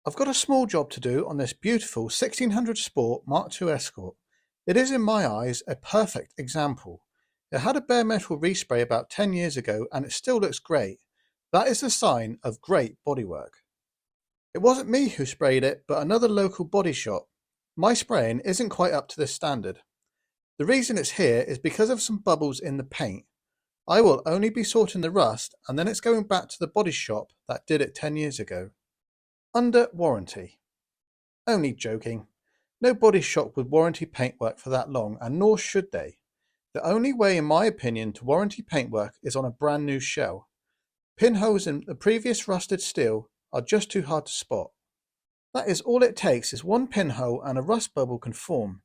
I've got a small job to do on this beautiful 1600 Sport Mark II Escort. It is in my eyes a perfect example. It had a bare metal respray about 10 years ago and it still looks great. That is the sign of great bodywork. It wasn't me who sprayed it, but another local body shop. My spraying isn't quite up to this standard. The reason it's here is because of some bubbles in the paint. I will only be sorting the rust and then it's going back to the body shop that did it 10 years ago. Under warranty. Only joking. No body shop would warranty paintwork for that long, and nor should they. The only way, in my opinion, to warranty paintwork is on a brand new shell. Pinholes in the previous rusted steel are just too hard to spot. That is all it takes is one pinhole and a rust bubble can form.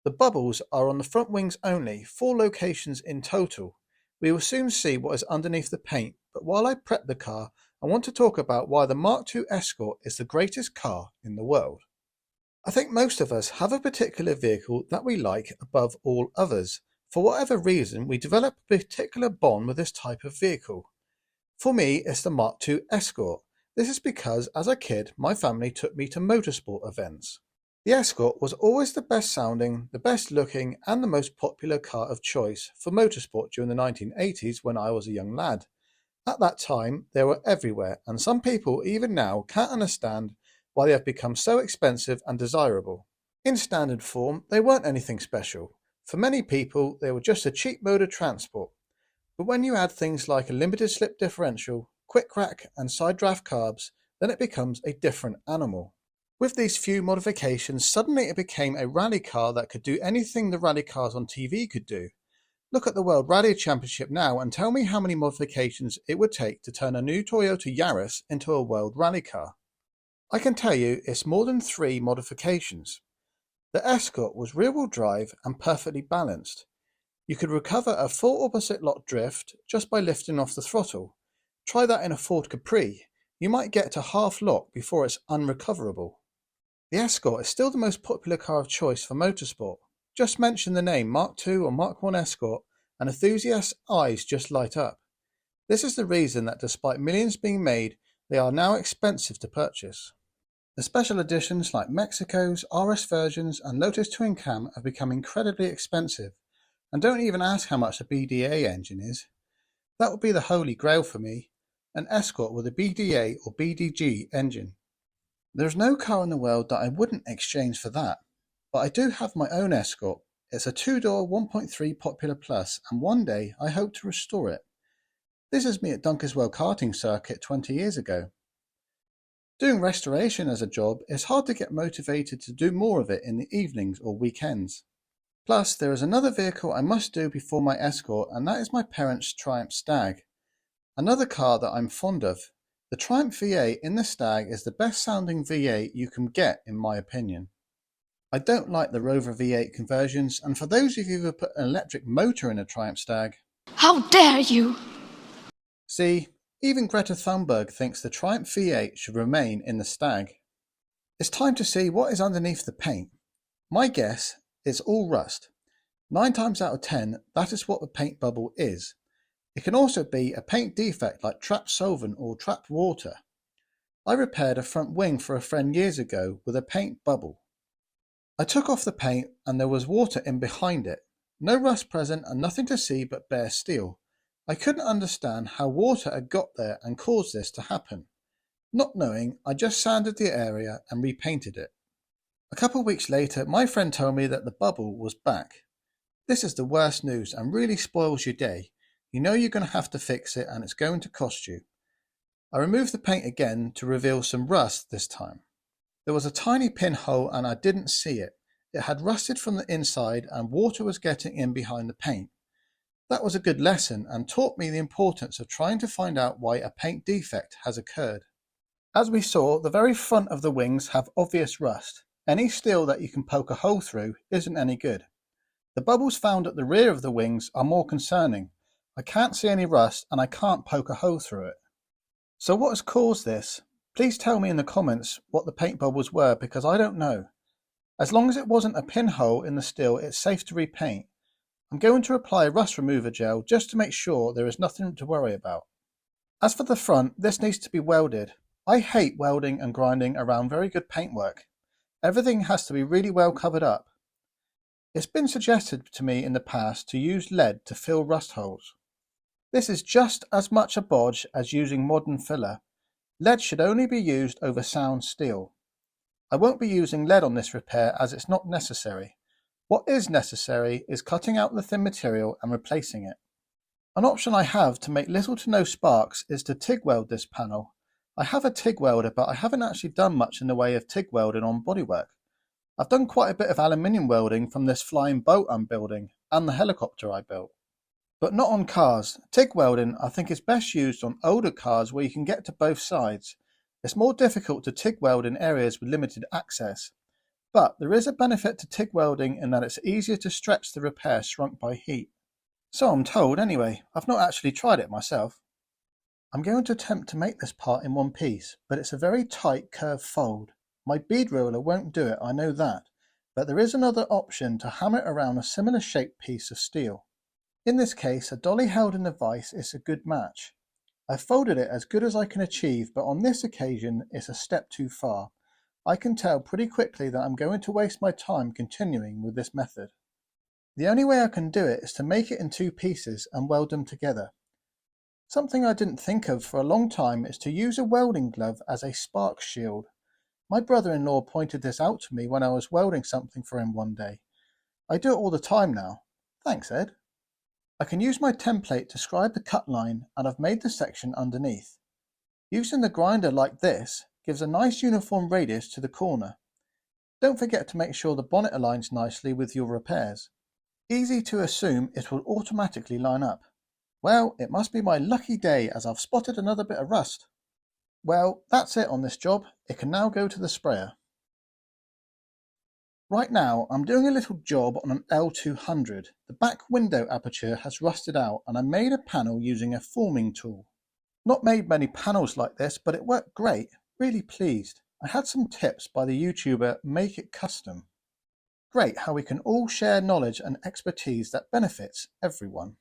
The bubbles are on the front wings only, 4 locations in total. We will soon see what is underneath the paint, but while I prep the car, I want to talk about why the Mark II Escort is the greatest car in the world. I think most of us have a particular vehicle that we like above all others. For whatever reason, we develop a particular bond with this type of vehicle. For me, it's the Mark II Escort. This is because, as a kid, my family took me to motorsport events. The Escort was always the best sounding, the best looking, and the most popular car of choice for motorsport during the 1980s when I was a young lad. At that time, they were everywhere, and some people even now can't understand why they have become so expensive and desirable. In standard form, they weren't anything special. For many people, they were just a cheap mode of transport. But when you add things like a limited slip differential, quick rack, and side draft carbs, then it becomes a different animal. With these few modifications, suddenly it became a rally car that could do anything the rally cars on TV could do. Look at the World Rally Championship now and tell me how many modifications it would take to turn a new Toyota Yaris into a World Rally car. I can tell you it's more than 3 modifications. The Escort was rear-wheel drive and perfectly balanced. You could recover a full opposite lock drift just by lifting off the throttle. Try that in a Ford Capri. You might get to half lock before it's unrecoverable. The Escort is still the most popular car of choice for motorsport. Just mention the name Mark II or Mark I Escort and enthusiasts' eyes just light up. This is the reason that despite millions being made, they are now expensive to purchase. The special editions like Mexico's, RS versions and Lotus Twin Cam have become incredibly expensive. And don't even ask how much a BDA engine is. That would be the holy grail for me, an Escort with a BDA or BDG engine. There is no car in the world that I wouldn't exchange for that. But I do have my own Escort. It's a 2-door 1.3 Popular Plus, and one day I hope to restore it. This is me at Dunkerswell karting circuit 20 years ago. Doing restoration as a job, it's hard to get motivated to do more of it in the evenings or weekends. Plus, there is another vehicle I must do before my Escort, and that is my parents' Triumph Stag. Another car that I'm fond of. The Triumph V8 in the Stag is the best sounding V8 you can get in my opinion. I don't like the Rover V8 conversions, and for those of you who put an electric motor in a Triumph Stag... How dare you! See, even Greta Thunberg thinks the Triumph V8 should remain in the Stag. It's time to see what is underneath the paint. My guess is all rust. 9 times out of 10, that is what the paint bubble is. It can also be a paint defect like trapped solvent or trapped water. I repaired a front wing for a friend years ago with a paint bubble. I took off the paint and there was water in behind it. No rust present and nothing to see but bare steel. I couldn't understand how water had got there and caused this to happen. Not knowing, I just sanded the area and repainted it. A couple of weeks later, my friend told me that the bubble was back. This is the worst news and really spoils your day. You know you're going to have to fix it and it's going to cost you. I removed the paint again to reveal some rust this time. There was a tiny pinhole and I didn't see it. It had rusted from the inside and water was getting in behind the paint. That was a good lesson and taught me the importance of trying to find out why a paint defect has occurred. As we saw, the very front of the wings have obvious rust. Any steel that you can poke a hole through isn't any good. The bubbles found at the rear of the wings are more concerning. I can't see any rust and I can't poke a hole through it. So what has caused this? Please tell me in the comments what the paint bubbles were because I don't know. As long as it wasn't a pinhole in the steel, it's safe to repaint. I'm going to apply a rust remover gel just to make sure there is nothing to worry about. As for the front, this needs to be welded. I hate welding and grinding around very good paintwork. Everything has to be really well covered up. It's been suggested to me in the past to use lead to fill rust holes. This is just as much a bodge as using modern filler. Lead should only be used over sound steel. I won't be using lead on this repair as it's not necessary. What is necessary is cutting out the thin material and replacing it. An option I have to make little to no sparks is to TIG weld this panel. I have a TIG welder, but I haven't actually done much in the way of TIG welding on bodywork. I've done quite a bit of aluminium welding from this flying boat I'm building and the helicopter I built. But not on cars. TIG welding I think is best used on older cars where you can get to both sides. It's more difficult to TIG weld in areas with limited access. But there is a benefit to TIG welding in that it's easier to stretch the repair shrunk by heat. So I'm told anyway. I've not actually tried it myself. I'm going to attempt to make this part in one piece, but it's a very tight curved fold. My bead roller won't do it, I know that, but there is another option to hammer it around a similar shaped piece of steel. In this case, a dolly held in the vise is a good match. I've folded it as good as I can achieve, but on this occasion it's a step too far. I can tell pretty quickly that I'm going to waste my time continuing with this method. The only way I can do it is to make it in two pieces and weld them together. Something I didn't think of for a long time is to use a welding glove as a spark shield. My brother-in-law pointed this out to me when I was welding something for him one day. I do it all the time now. Thanks, Ed. I can use my template to scribe the cut line, and I've made the section underneath. Using the grinder like this gives a nice uniform radius to the corner. Don't forget to make sure the bonnet aligns nicely with your repairs. Easy to assume it will automatically line up. Well, it must be my lucky day as I've spotted another bit of rust. Well, that's it on this job. It can now go to the sprayer. Right now, I'm doing a little job on an L200. The back window aperture has rusted out and I made a panel using a forming tool. Not made many panels like this, but it worked great. Really pleased. I had some tips by the YouTuber Make It Custom. Great how we can all share knowledge and expertise that benefits everyone.